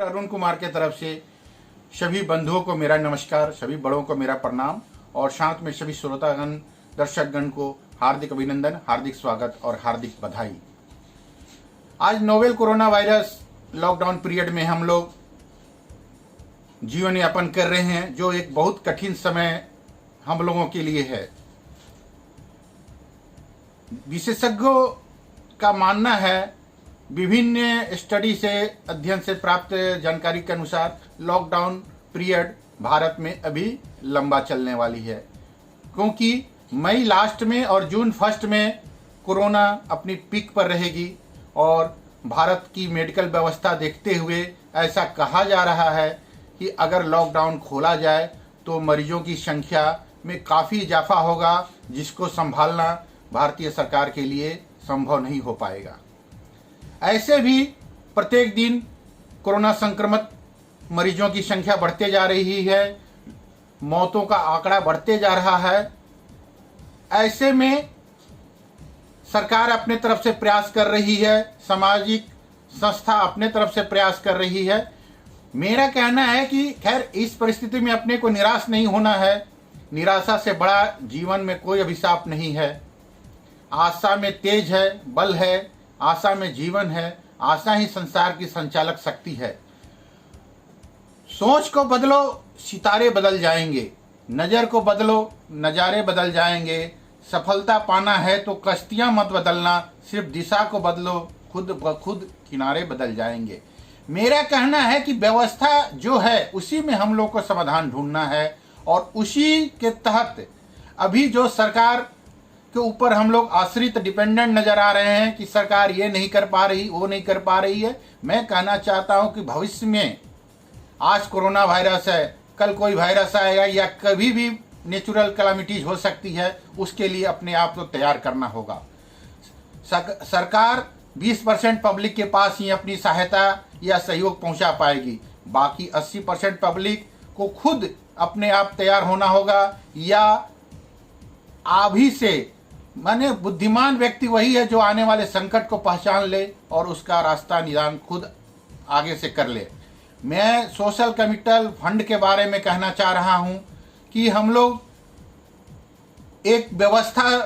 अरुण कुमार के तरफ से सभी बंधुओं को मेरा नमस्कार, सभी बड़ों को मेरा प्रणाम और साथ में सभी श्रोतागण दर्शकगण को हार्दिक अभिनंदन, हार्दिक स्वागत और हार्दिक बधाई। आज novel corona virus lockdown period में हम लोग जीवन यापन कर रहे हैं, जो एक बहुत कठिन समय हम लोगों के लिए है। विशेषज्ञों का मानना है, विभिन्न स्टडी से अध्ययन से प्राप्त जानकारी के अनुसार लॉकडाउन पीरियड भारत में अभी लंबा चलने वाली है, क्योंकि मई लास्ट में और जून फर्स्ट में कोरोना अपनी पीक पर रहेगी और भारत की मेडिकल व्यवस्था देखते हुए ऐसा कहा जा रहा है कि अगर लॉकडाउन खोला जाए तो मरीजों की संख्या में काफ़ी इजाफा होगा, जिसको संभालना भारतीय सरकार के लिए संभव नहीं हो पाएगा। ऐसे भी प्रत्येक दिन कोरोना संक्रमित मरीजों की संख्या बढ़ते जा रही है, मौतों का आंकड़ा बढ़ते जा रहा है। ऐसे में सरकार अपने तरफ से प्रयास कर रही है, सामाजिक संस्था अपने तरफ से प्रयास कर रही है। मेरा कहना है कि खैर इस परिस्थिति में अपने को निराश नहीं होना है। निराशा से बड़ा जीवन में कोई अभिशाप नहीं है। आशा में तेज है, बल है, आशा में जीवन है, आशा ही संसार की संचालक शक्ति है। सोच को बदलो, सितारे बदल जाएंगे। नज़र को बदलो, नज़ारे बदल जाएंगे। सफलता पाना है तो कश्तियां मत बदलना, सिर्फ दिशा को बदलो, खुद ब खुद किनारे बदल जाएंगे। मेरा कहना है कि व्यवस्था जो है उसी में हम लोग को समाधान ढूंढना है और उसी के तहत अभी जो सरकार के ऊपर हम लोग आश्रित डिपेंडेंट नजर आ रहे हैं कि सरकार ये नहीं कर पा रही, वो नहीं कर पा रही है। मैं कहना चाहता हूं कि भविष्य में आज कोरोना वायरस है, कल कोई वायरस आएगा या कभी भी नेचुरल कैलामिटीज हो सकती है, उसके लिए अपने आप को तैयार करना होगा। सरकार 20% पब्लिक के पास ही अपनी सहायता या सहयोग पहुंचा पाएगी, बाकी 80% पब्लिक को खुद अपने आप तैयार होना होगा। या अभी से माने बुद्धिमान व्यक्ति वही है जो आने वाले संकट को पहचान ले और उसका रास्ता निदान खुद आगे से कर ले। मैं सोशल कैपिटल फंड के बारे में कहना चाह रहा हूं कि हम लोग एक व्यवस्था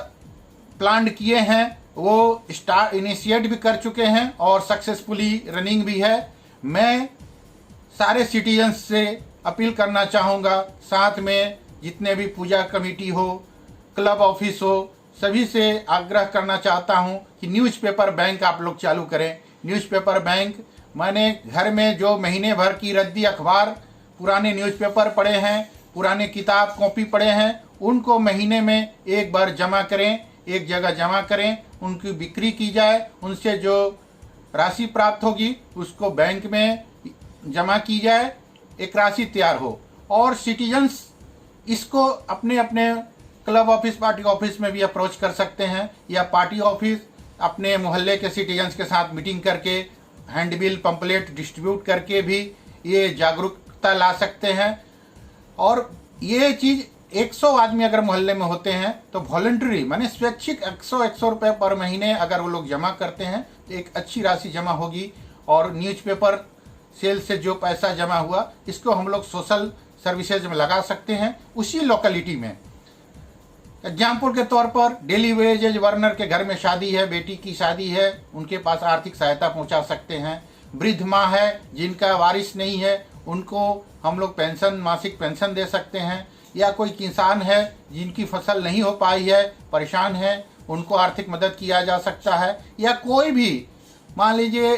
प्लान किए हैं, वो स्टार्ट इनिशिएट भी कर चुके हैं और सक्सेसफुली रनिंग भी है। मैं सारे सिटीजन्स से अपील करना चाहूँगा, साथ में जितने भी पूजा कमेटी हो, क्लब ऑफिस हो, सभी से आग्रह करना चाहता हूं कि न्यूज़पेपर बैंक आप लोग चालू करें। न्यूज़पेपर बैंक मैंने घर में जो महीने भर की रद्दी अखबार, पुराने न्यूज़पेपर पढ़े हैं, पुराने किताब कॉपी पढ़े हैं, उनको महीने में एक बार जमा करें, एक जगह जमा करें, उनकी बिक्री की जाए। उनसे जो राशि प्राप्त होगी उसको बैंक में जमा की जाए, एक राशि तैयार हो। और सिटीजन्स इसको अपने अपने क्लब ऑफिस, पार्टी ऑफिस में भी अप्रोच कर सकते हैं, या पार्टी ऑफिस अपने मोहल्ले के सिटीजन्स के साथ मीटिंग करके हैंडबिल पंपलेट डिस्ट्रीब्यूट करके भी ये जागरूकता ला सकते हैं। और ये चीज़ 100 आदमी अगर मोहल्ले में होते हैं तो वॉलंटरी माने स्वैच्छिक 100 रुपये पर महीने अगर वो लोग जमा करते हैं तो एक अच्छी राशि जमा होगी। और न्यूज़पेपर सेल से जो पैसा जमा हुआ इसको हम लोग सोशल सर्विसेज में लगा सकते हैं उसी लोकेलिटी में। एग्जाम्पल के तौर पर डेली वेजेज वर्नर के घर में शादी है, बेटी की शादी है, उनके पास आर्थिक सहायता पहुंचा सकते हैं। वृद्ध माँ है जिनका वारिस नहीं है, उनको हम लोग पेंशन, मासिक पेंशन दे सकते हैं। या कोई किसान है जिनकी फसल नहीं हो पाई है, परेशान है, उनको आर्थिक मदद किया जा सकता है। या कोई भी मान लीजिए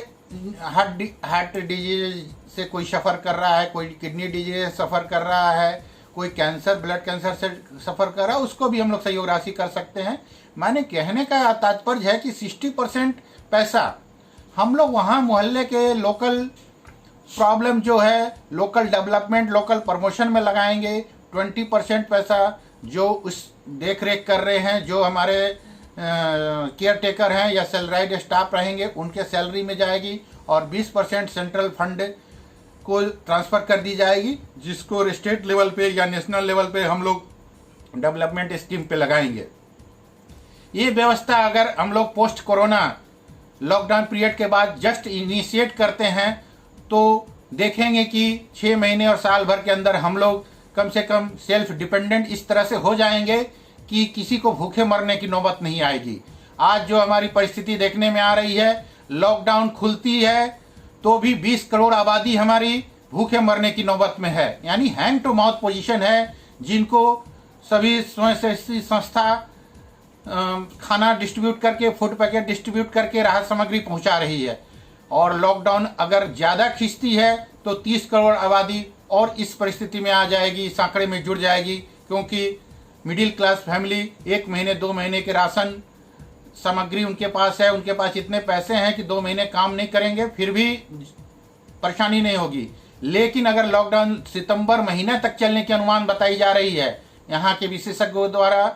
हार्ट डिजीज से कोई सफ़र कर रहा है, कोई किडनी डिजीज से सफ़र कर रहा है, कोई कैंसर, ब्लड कैंसर से सफ़र कर रहा है, उसको भी हम लोग सहयोग राशि कर सकते हैं। मैंने कहने का तात्पर्य है कि 60% पैसा हम लोग वहाँ मोहल्ले के लोकल प्रॉब्लम जो है, लोकल डेवलपमेंट, लोकल प्रमोशन में लगाएंगे। 20% पैसा जो उस देख रेख कर रहे हैं, जो हमारे केयर टेकर हैं या सैलराइड स्टाफ रहेंगे, उनके सैलरी में जाएगी। और 20% सेंट्रल फंड को ट्रांसफ़र कर दी जाएगी, जिसको स्टेट लेवल पे या नेशनल लेवल पे हम लोग डेवलपमेंट स्कीम पे लगाएंगे। ये व्यवस्था अगर हम लोग पोस्ट कोरोना लॉकडाउन पीरियड के बाद जस्ट इनिशिएट करते हैं तो देखेंगे कि 6 महीने और साल भर के अंदर हम लोग कम से कम सेल्फ डिपेंडेंट इस तरह से हो जाएंगे कि किसी को भूखे मरने की नौबत नहीं आएगी। आज जो हमारी परिस्थिति देखने में आ रही है, लॉकडाउन खुलती है तो भी 20 करोड़ आबादी हमारी भूखे मरने की नौबत में है, यानी हैंड टू माउथ पोजीशन है, जिनको सभी स्वयंसेवी संस्था खाना डिस्ट्रीब्यूट करके, फूड पैकेट डिस्ट्रीब्यूट करके राहत सामग्री पहुंचा रही है। और लॉकडाउन अगर ज़्यादा खींचती है तो 30 करोड़ आबादी और इस परिस्थिति में आ जाएगी, इस आंकड़े में जुड़ जाएगी, क्योंकि मिडिल क्लास फैमिली 1 महीने 2 महीने के राशन सामग्री उनके पास है, उनके पास इतने पैसे हैं कि 2 महीने काम नहीं करेंगे फिर भी परेशानी नहीं होगी। लेकिन अगर लॉकडाउन सितंबर महीने तक चलने की अनुमान बताई जा रही है यहाँ के विशेषज्ञों द्वारा,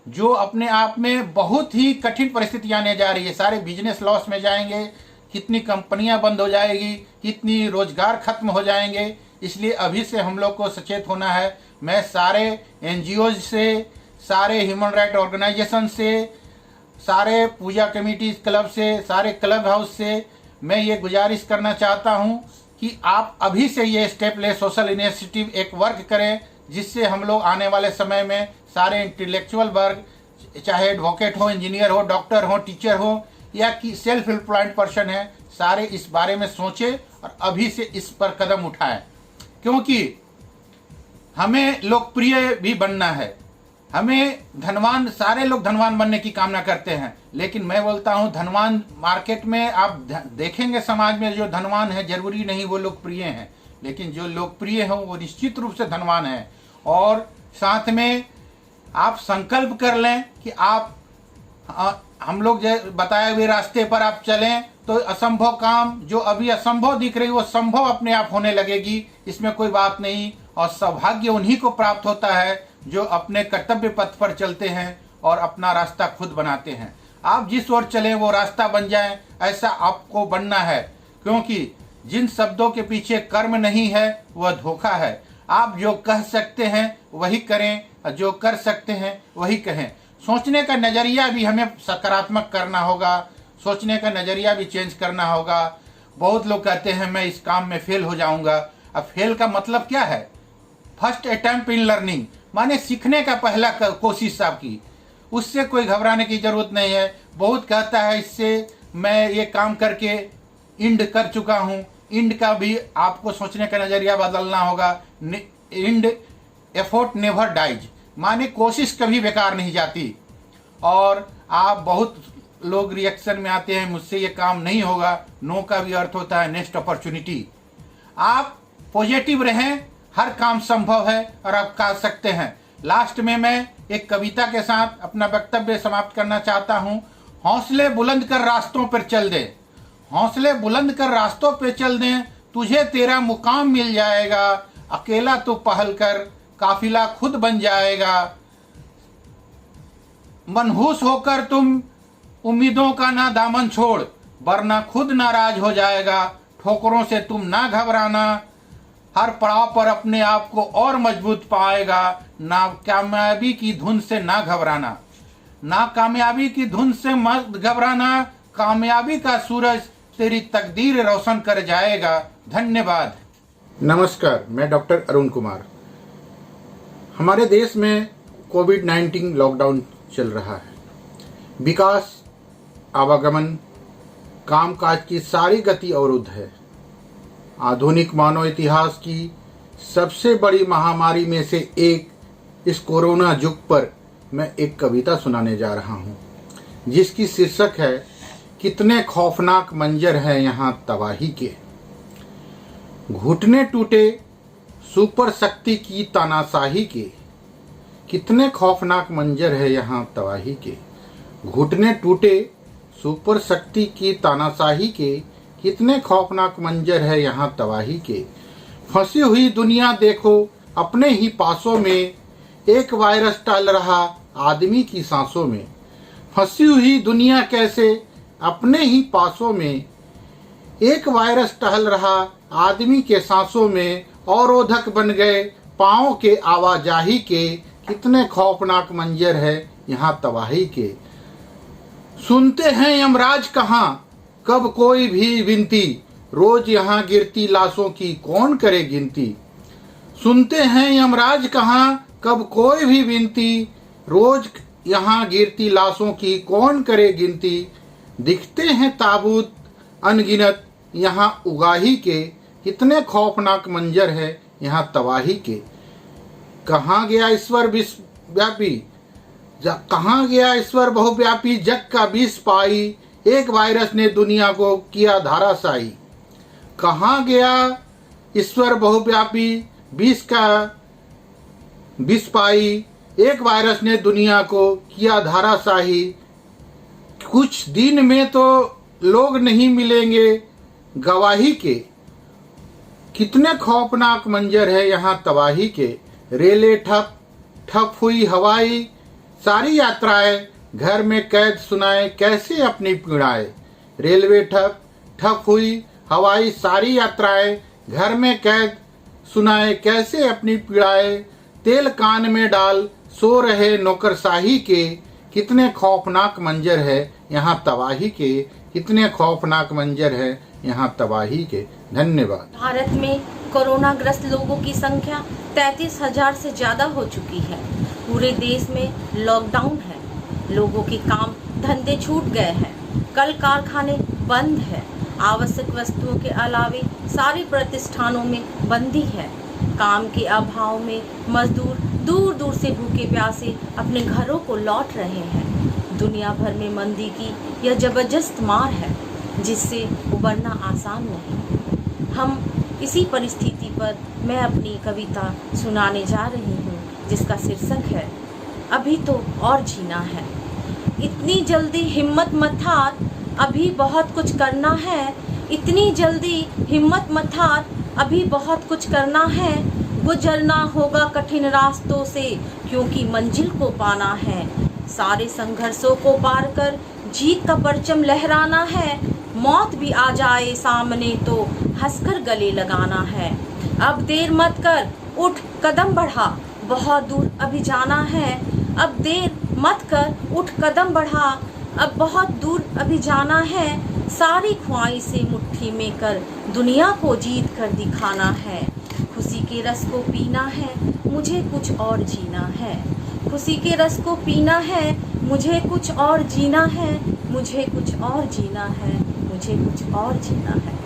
जो अपने आप में बहुत ही कठिन परिस्थिति आने जा रही है। सारे बिजनेस लॉस में जाएंगे, कितनी कंपनियां बंद हो जाएगी, कितनी रोजगार खत्म हो जाएंगे। इसलिए अभी से हम लोग को सचेत होना है। मैं सारे एनजीओ से, सारे ह्यूमन राइट ऑर्गेनाइजेशन से, सारे पूजा कमेटी क्लब से, सारे क्लब हाउस से मैं ये गुजारिश करना चाहता हूँ कि आप अभी से ये स्टेप ले, सोशल इनिशिएटिव एक वर्क करें, जिससे हम लोग आने वाले समय में सारे इंटेलेक्चुअल वर्ग, चाहे एडवोकेट हो, इंजीनियर हो, डॉक्टर हो, टीचर हो या कि सेल्फ एम्प्लॉयड पर्सन है, सारे इस बारे में सोचें और अभी से इस पर कदम उठाएं। क्योंकि हमें लोकप्रिय भी बनना है, हमें धनवान, सारे लोग धनवान बनने की कामना करते हैं, लेकिन मैं बोलता हूं धनवान मार्केट में आप देखेंगे, समाज में जो धनवान है जरूरी नहीं वो लोकप्रिय हैं, लेकिन जो लोकप्रिय हैं वो निश्चित रूप से धनवान हैं। और साथ में आप संकल्प कर लें कि आप हम लोग जो बताए हुए रास्ते पर आप चलें तो असंभव काम जो अभी असंभव दिख रही वो संभव अपने आप होने लगेगी, इसमें कोई बात नहीं। और सौभाग्य उन्हीं को प्राप्त होता है जो अपने कर्तव्य पथ पर चलते हैं और अपना रास्ता खुद बनाते हैं। आप जिस ओर चलें वो रास्ता बन जाए, ऐसा आपको बनना है, क्योंकि जिन शब्दों के पीछे कर्म नहीं है वह धोखा है। आप जो कह सकते हैं वही करें और जो कर सकते हैं वही कहें। सोचने का नज़रिया भी हमें सकारात्मक करना होगा, सोचने का नज़रिया भी चेंज करना होगा। बहुत लोग कहते हैं मैं इस काम में फेल हो जाऊंगा। अब फेल का मतलब क्या है? फर्स्ट अटेम्प्ट इन लर्निंग, माने सीखने का पहला कोशिश आपकी, उससे कोई घबराने की जरूरत नहीं है। बहुत कहता है इससे मैं ये काम करके इंड कर चुका हूँ, इंड का भी आपको सोचने का नज़रिया बदलना होगा। इंड एफर्ट नेवर डाइज, माने कोशिश कभी बेकार नहीं जाती। और आप बहुत लोग रिएक्शन में आते हैं मुझसे ये काम नहीं होगा, नो का भी अर्थ होता है नेक्स्ट अपॉर्चुनिटी। आप पॉजिटिव रहें, हर काम संभव है और आप कर सकते हैं। लास्ट में मैं एक कविता के साथ अपना वक्तव्य समाप्त करना चाहता हूँ। हौसले बुलंद कर रास्तों पर चल दे, हौसले बुलंद कर रास्तों पे चल दें, तुझे तेरा मुकाम मिल जाएगा। अकेला तो पहल कर, काफिला खुद बन जाएगा। मनहूस होकर तुम उम्मीदों का ना दामन छोड़, वरना खुद नाराज हो जाएगा। ठोकरों से तुम ना घबराना, हर पड़ाव पर अपने आप को और मजबूत पाएगा। नाकामयाबी की धुन से ना घबराना, नाकामयाबी की धुन से मत घबराना। कामयाबी का सूरज तेरी तकदीर रोशन कर जाएगा। धन्यवाद। नमस्कार, मैं डॉक्टर अरुण कुमार। हमारे देश में कोविड-19 लॉकडाउन चल रहा है। विकास, आवागमन, कामकाज की सारी गति अवरुद्ध है। आधुनिक मानव इतिहास की सबसे बड़ी महामारी में से एक इस कोरोना युग पर मैं एक कविता सुनाने जा रहा हूँ, जिसकी शीर्षक है कितने खौफनाक मंजर हैं यहाँ तबाही के। घुटने टूटे सुपर शक्ति की तानाशाही के, कितने खौफनाक मंजर है यहाँ तबाही के। घुटने टूटे सुपर शक्ति की तानाशाही के, कितने खौफनाक मंजर है यहाँ तबाही के। फंसी हुई दुनिया देखो अपने ही पासों में, एक वायरस टल रहा आदमी की सांसों में। फंसी हुई दुनिया कैसे अपने ही पासों में, एक वायरस टहल रहा आदमी के सांसों में। अवरोधक बन गए पाँव के आवाजाही के, कितने खौफनाक मंजर है यहाँ तबाही के। सुनते हैं यमराज कहाँ कब कोई भी विनती, रोज यहाँ गिरती लाशों की कौन करे गिनती। सुनते हैं यमराज कहाँ कब कोई भी विनती, रोज यहाँ गिरती लाशों की कौन करे गिनती। दिखते हैं ताबूत अनगिनत यहाँ उगाही के, कितने खौफनाक मंजर है यहाँ तबाही के। कहाँ गया ईश्वर विश्वव्यापी, कहाँ गया ईश्वर बहुव्यापी, जग का विष पाई एक वायरस ने दुनिया को किया धाराशाही। कहाँ गया ईश्वर बहुव्यापी, विष का विष पाई एक वायरस ने दुनिया को किया धाराशाही। कुछ दिन में तो लोग नहीं मिलेंगे गवाही के, कितने खौफनाक मंजर है यहाँ तबाही के। रेलें ठप ठप हुई हवाई सारी यात्राएं, घर में कैद सुनाए कैसे अपनी पीड़ाएं। रेलवे ठप ठप हुई हवाई सारी यात्राएं, घर में कैद सुनाए कैसे अपनी पीड़ाएं। तेल कान में डाल सो रहे नौकरशाही के, कितने खौफनाक मंजर है यहाँ तबाही के, कितने खौफनाक मंजर है यहाँ तबाही के। धन्यवाद। भारत में कोरोना ग्रस्त लोगों की संख्या 33,000 से ज्यादा हो चुकी है। पूरे देश में लॉकडाउन है, लोगों के काम धंधे छूट गए हैं, कल कारखाने बंद है, आवश्यक वस्तुओं के अलावे सारे प्रतिष्ठानों में बंदी है। काम के अभाव में मजदूर दूर दूर से भूखे प्यासे अपने घरों को लौट रहे हैं। दुनिया भर में मंदी की यह जबरदस्त मार है जिससे उबरना आसान नहीं। हम इसी परिस्थिति पर मैं अपनी कविता सुनाने जा रही हूँ जिसका शीर्षक है अभी तो और जीना है। इतनी जल्दी हिम्मत मत हार, अभी बहुत कुछ करना है। इतनी जल्दी हिम्मत मत हार, अभी बहुत कुछ करना है। गुजरना होगा कठिन रास्तों से क्योंकि मंजिल को पाना है। सारे संघर्षों को पार कर जीत का परचम लहराना है। मौत भी आ जाए सामने तो हंसकर गले लगाना है। अब देर मत कर, उठ कदम बढ़ा, बहुत दूर अभी जाना है। अब देर मत कर, उठ कदम बढ़ा, अब बहुत दूर अभी जाना है। सारी ख्वाहिशें मुट्ठी में कर दुनिया को जीत कर दिखाना है। खुशी के रस को पीना है, मुझे कुछ और जीना है। खुशी के रस को पीना है, मुझे कुछ और जीना है। मुझे कुछ और जीना है, मुझे कुछ और जीना है।